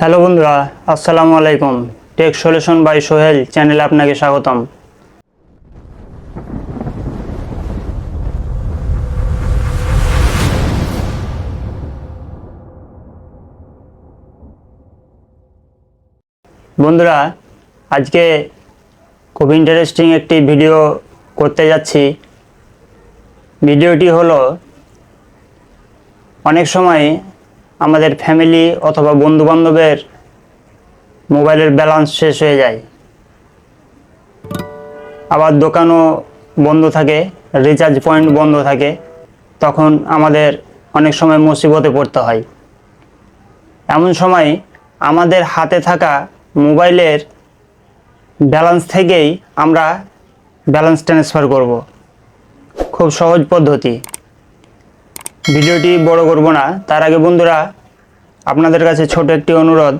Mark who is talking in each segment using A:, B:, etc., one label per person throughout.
A: Hello বন্ধুরা, আসসালামু আলাইকুম। টেক সলিউশন বাই সোহেল চ্যানেলে আপনাকে স্বাগতম। বন্ধুরা, আজকে খুব ইন্টারেস্টিং একটি ভিডিও করতে যাচ্ছি। ভিডিওটি হলো, অনেক সময় আমাদের ফ্যামিলি অথবা বন্ধুবান্ধবের মোবাইলের ব্যালেন্স শেষ হয়ে যায়, আবার দোকানও বন্ধ থাকে, রিচার্জ পয়েন্ট বন্ধ থাকে, তখন আমাদের অনেক সময় মুসিবতে পড়তে হয়। এমন সময় আমাদের হাতে থাকা মোবাইলের ব্যালেন্স থেকেই আমরা ব্যালেন্স ট্রান্সফার করব। খুব সহজ পদ্ধতি। ভিডিওটি বড় করব না, তার আগে বন্ধুরা আপনাদের কাছে ছোট একটি অনুরোধ,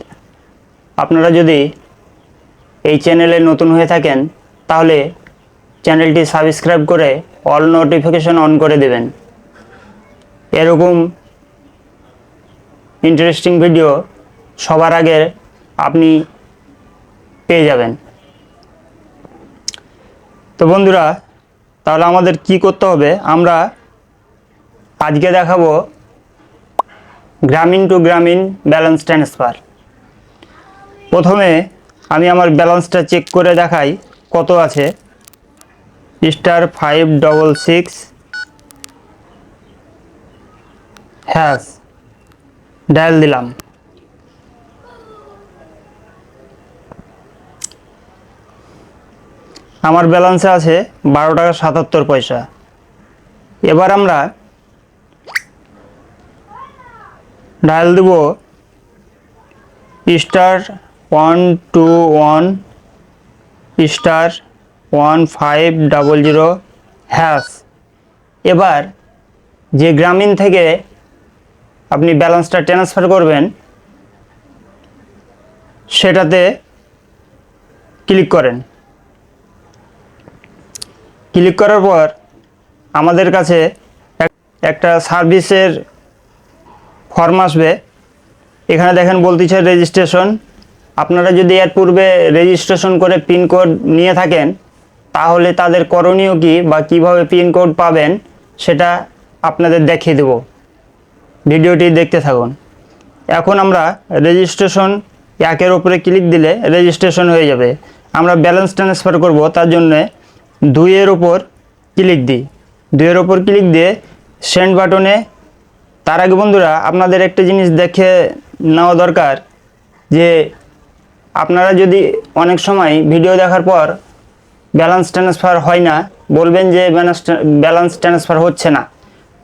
A: আপনারা যদি এই চ্যানেলে নতুন হয়ে থাকেন তাহলে চ্যানেলটি সাবস্ক্রাইব করে অল নোটিফিকেশন অন করে দেবেন। এরকম ইন্টারেস্টিং ভিডিও সবার আগে আপনি পেয়ে যাবেন। তো বন্ধুরা, তাহলে আমাদের কি করতে হবে, আমরা আজকে দেখাবো গ্রামীণ টু গ্রামীণ ব্যালেন্স ট্রান্সফার। প্রথমে আমি আমার ব্যালেন্সটা চেক করে দেখাই কত আছে। *566# ডায়াল দিলাম। আমার ব্যালেন্সে আছে 12 টাকা 77 পয়সা। এবার আমরা ডায়াল দেব *121*1500#। এবার যে গ্রামীণ থেকে আপনি ব্যালেন্সটা ট্রান্সফার করবেন সেটাতে ক্লিক করেন। ক্লিক করার পর আমাদের কাছে একটা সার্ভিসের ফর্ম আসবে। এখানে দেখেন বলতেছে রেজিস্ট্রেশন। আপনারা যদি এর পূর্বে রেজিস্ট্রেশন করে পিনকোড নিয়ে থাকেন তাহলে তাদের করণীয় কি বা কিভাবে পিনকোড পাবেন সেটা আপনাদের দেখিয়ে দেব। ভিডিওটি দেখতে থাকুন। এখন আমরা রেজিস্ট্রেশন 1-এর উপরে ক্লিক দিলে রেজিস্ট্রেশন হয়ে যাবে। আমরা ব্যালেন্স ট্রান্সফার করব, তার জন্যে 2-এর উপর ক্লিক দিই। 2-এর উপর ক্লিক দিয়ে সেন্ড বাটনে। তার আগে বন্ধুরা আপনাদের একটা জিনিস দেখে নেওয়া দরকার, যে আপনারা যদি অনেক সময় ভিডিও দেখার পর ব্যালেন্স ট্রান্সফার হয় না, বলবেন যে ব্যালেন্স ট্রান্সফার হচ্ছে না।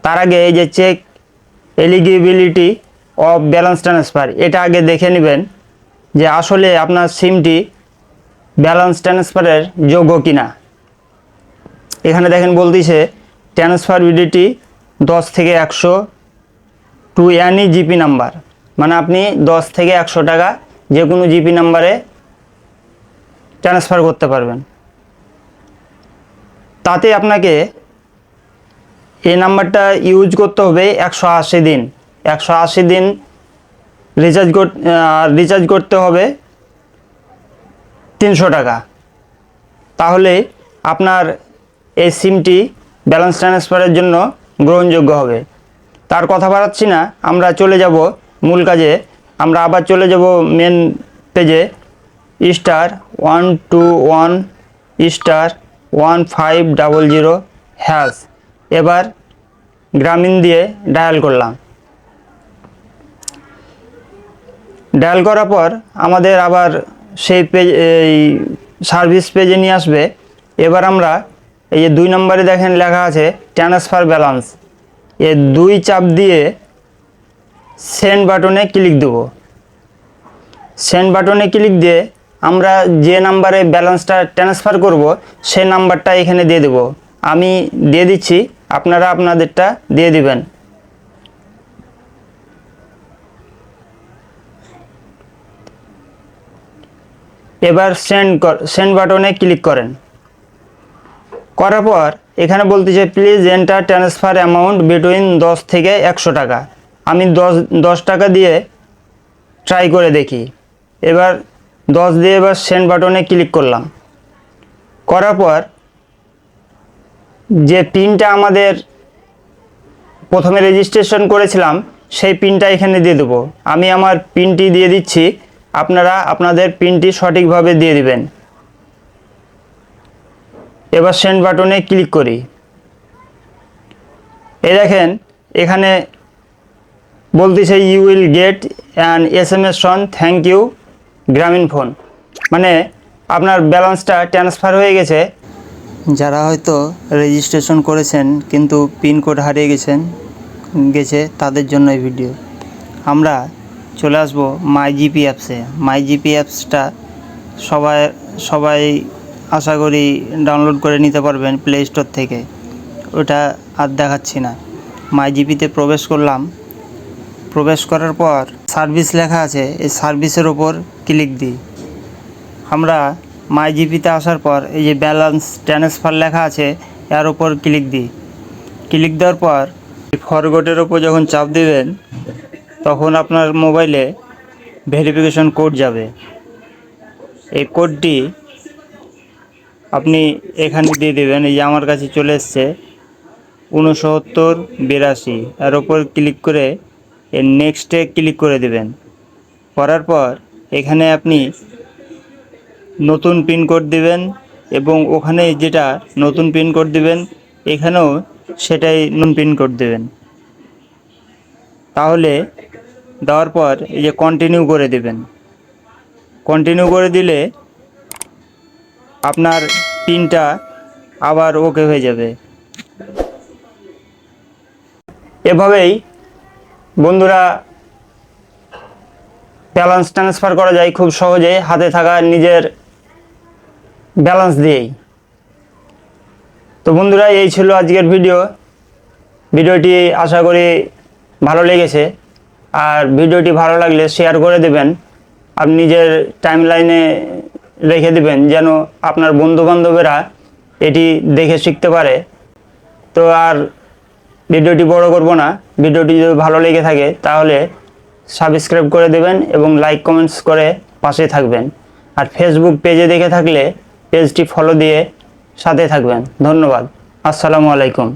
A: তার আগে এই যে check eligibility of balance transfer, এটা আগে দেখে নেবেন যে আসলে আপনার সিমটি ব্যালেন্স ট্রান্সফারের যোগ্য কিনা। এখানে দেখেন বলতেছে ট্রান্সফারবিলিটি 10 থেকে 100 টু এনি জিপি নাম্বার, মানে আপনি 10 থেকে 100 টাকা যে কোনো জিপি নাম্বারে ট্রান্সফার করতে পারবেন। তাতে আপনাকে এই নাম্বারটা ইউজ করতে হবে 180 দিন। 180 দিন রিচার্জ করতে হবে 300 টাকা। তাহলে আপনার এই সিমটি ব্যালেন্স ট্রান্সফারের জন্য গ্রহণযোগ্য হবে। তার কথা বাড়াচ্ছি না, আমরা চলে যাব মূল কাজে। আমরা আবার চলে যাব মেন পেজে। *121*1500#। এবার গ্রামীণ দিয়ে ডায়াল করলাম। ডায়াল করার পর আমাদের আবার সেই পেজ, এই সার্ভিস পেজে নিয়ে আসবে। এবার আমরা এই যে 2 নম্বরে দেখেন লেখা আছে ট্রান্সফার ব্যালেন্স, এই 2 চাপ দিয়ে সেন্ড বাটনে ক্লিক দেব। সেন্ড বাটনে ক্লিক দিয়ে আমরা যে নাম্বারে ব্যালেন্সটা ট্রান্সফার করব সেই নাম্বারটা এখানে দিয়ে দেব। আমি দিয়ে দিচ্ছি, আপনারা আপনাদেরটা দিয়ে দিবেন। এবার সেন্ড বাটনে ক্লিক করেন। করার পর এখানে বলতেছে please enter transfer amount between 10 থেকে 100 টাকা। আমি 10 টাকা দিয়ে ট্রাই করে দেখি। এবার 10 দিয়ে এবার সেন্ড বাটনে ক্লিক করলাম। করার পর যে পিনটা আমাদের প্রথমে রেজিস্ট্রেশন করেছিলাম সেই পিনটা এখানে দিয়ে দেবো। আমি আমার পিনটি দিয়ে দিচ্ছি, আপনারা আপনাদের পিনটি সঠিকভাবে দিয়ে দিবেন। এবার সেন্ড বাটনে ক্লিক করি। এই দেখেন এখানে বলতেছে you will get an SMS on thank you Grameenphone, মানে আপনার ব্যালেন্সটা ট্রান্সফার হয়ে গেছে। যারা হয়তো রেজিস্ট্রেশন করেছেন কিন্তু পিনকোড হারিয়ে গেছে তাদের জন্য এই ভিডিও। আমরা চলে আসব মাইজিপি অ্যাপসে। মাইজিপি অ্যাপসটা সবাই আশা করি ডাউনলোড করে নিতে পারবেন প্লে স্টোর থেকে, ওটা আর দেখাচ্ছি না। মাইজিপিতে প্রবেশ করলাম। প্রবেশ করার পর সার্ভিস লেখা আছে, এই সার্ভিসের ওপর ক্লিক দিই। আমরা মাইজিপিতে আসার পর এই যে ব্যালেন্স ট্রান্সফার লেখা আছে এর ওপর ক্লিক দিই। ক্লিক দেওয়ার পর ফরগটের ওপর যখন চাপ দেবেন তখন আপনার মোবাইলে ভেরিফিকেশন কোড যাবে। এই কোডটি আপনি এখানে দিয়ে দেবেন। এই যে আমার কাছে চলে এসছে 6982, এর ওপর ক্লিক করে এর নেক্সটে ক্লিক করে দেবেন। করার পর এখানে আপনি নতুন পিনকোড দিবেন এবং ওখানে যেটা নতুন পিনকোড দিবেন এখানেও সেটাই নতুন পিনকোড দেবেন। তাহলে দেওয়ার পর এই যে কন্টিনিউ করে দেবেন। কন্টিনিউ করে দিলে আপনার পিনটা আবার ওকে হয়ে যাবে। এভাবেই বন্ধুরা ব্যালেন্স ট্রান্সফার করা যায় খুব সহজে হাতে থাকা নিজের ব্যালেন্স দিয়েই। তো বন্ধুরা এই ছিল আজকের ভিডিওটি আশা করি ভালো লেগেছে। আর ভিডিওটি ভালো লাগলে শেয়ার করে দেবেন, আপনি নিজের টাইমলাইনে রেখে দেবেন যেন আপনার বন্ধুবান্ধবেরা এটি দেখে শিখতে পারে। তো আর ভিডিওটি বড় করব না, ভিডিওটি যদি ভালো লেগে থাকে তাহলে সাবস্ক্রাইব করে দেবেন এবং লাইক কমেন্টস করে পাশে থাকবেন। আর ফেসবুক পেজে দেখে থাকলে পেজটি ফলো দিয়ে সাথে থাকবেন। ধন্যবাদ। আসসালামু আলাইকুম।